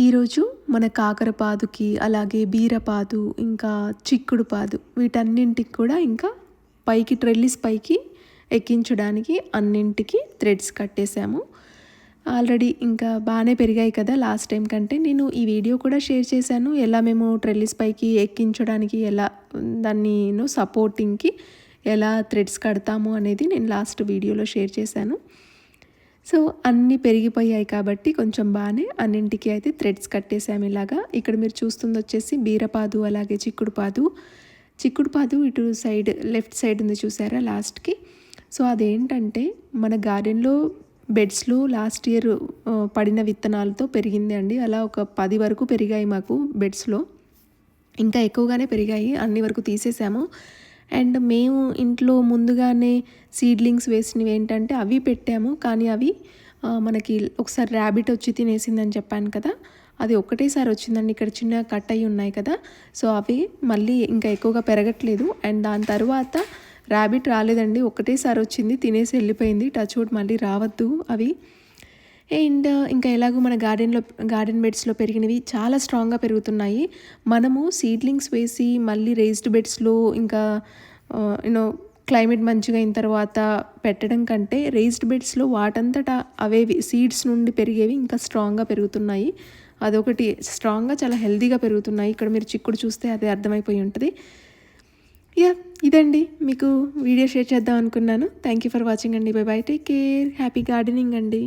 ఈరోజు మన కాకరపాదుకి, అలాగే బీరపాదు, ఇంకా చిక్కుడుపాదు వీటన్నింటికి కూడా ఇంకా పైకి ట్రెల్లిస్ పైకి ఎక్కించడానికి అన్నింటికి థ్రెడ్స్ కట్టేసాము. ఆల్రెడీ ఇంకా బాగానే పెరిగాయి కదా లాస్ట్ టైం కంటే. నేను ఈ వీడియో కూడా షేర్ చేశాను, ఎలా మేము ట్రెల్లిస్ పైకి ఎక్కించడానికి ఎలా దాన్ని సపోర్టింగ్కి ఎలా థ్రెడ్స్ కడతాము అనేది నేను లాస్ట్ వీడియోలో షేర్ చేశాను. సో అన్నీ పెరిగిపోయాయి కాబట్టి కొంచెం బాగానే అన్నింటికి అయితే థ్రెడ్స్ కట్టేసాము ఇలాగా. ఇక్కడ మీరు చూస్తుంది వచ్చేసి బీరపాదు, అలాగే చిక్కుడుపాదు ఇటు సైడ్ లెఫ్ట్ సైడ్ ఉంది చూసారా లాస్ట్కి. సో అదేంటంటే మన గార్డెన్లో బెడ్స్లో లాస్ట్ ఇయర్ పడిన విత్తనాలతో పెరిగింది అండి. అలా ఒక 10 వరకు పెరిగాయి మాకు బెడ్స్లో, ఇంకా ఎక్కువగానే పెరిగాయి, అన్ని వరకు తీసేసాము. అండ్ మేము ఇంట్లో ముందుగానే సీడ్లింగ్స్ వేసినవి ఏంటంటే అవి పెట్టాము, కానీ అవి మనకి ఒకసారి ర్యాబిట్ వచ్చి తినేసిందని చెప్పాను కదా, అది ఒకటేసారి వచ్చిందండి. ఇక్కడ చిన్న కట్ అయ్యి ఉన్నాయి కదా, సో అవి మళ్ళీ ఇంకా ఎక్కువగా పెరగట్లేదు. అండ్ దాని తర్వాత ర్యాబిట్ రాలేదండి, ఒకటేసారి వచ్చింది, తినేసి వెళ్ళిపోయింది. టచ్ వుడ్ మళ్ళీ రావద్దు అవి. అండ్ ఇంకా ఎలాగో మన గార్డెన్ బెడ్స్లో పెరిగినవి చాలా స్ట్రాంగ్గా పెరుగుతున్నాయి. మనము సీడ్లింగ్స్ వేసి మళ్ళీ రేస్డ్ బెడ్స్లో ఇంకా క్లైమేట్ మంచిగా అయిన తర్వాత పెట్టడం కంటే రేస్డ్ బెడ్స్లో వాటంతటా అవే సీడ్స్ నుండి పెరిగేవి ఇంకా స్ట్రాంగ్గా పెరుగుతున్నాయి. అదొకటి, స్ట్రాంగ్గా చాలా హెల్తీగా పెరుగుతున్నాయి. ఇక్కడ మీరు చిక్కుడు చూస్తే అదే అర్థమైపోయి ఉంటుంది. ఇదండి మీకు వీడియో షేర్ చేద్దాం అనుకున్నాను. థ్యాంక్ యూ ఫర్ వాచింగ్ అండి. By by, take care, happy gardening అండి.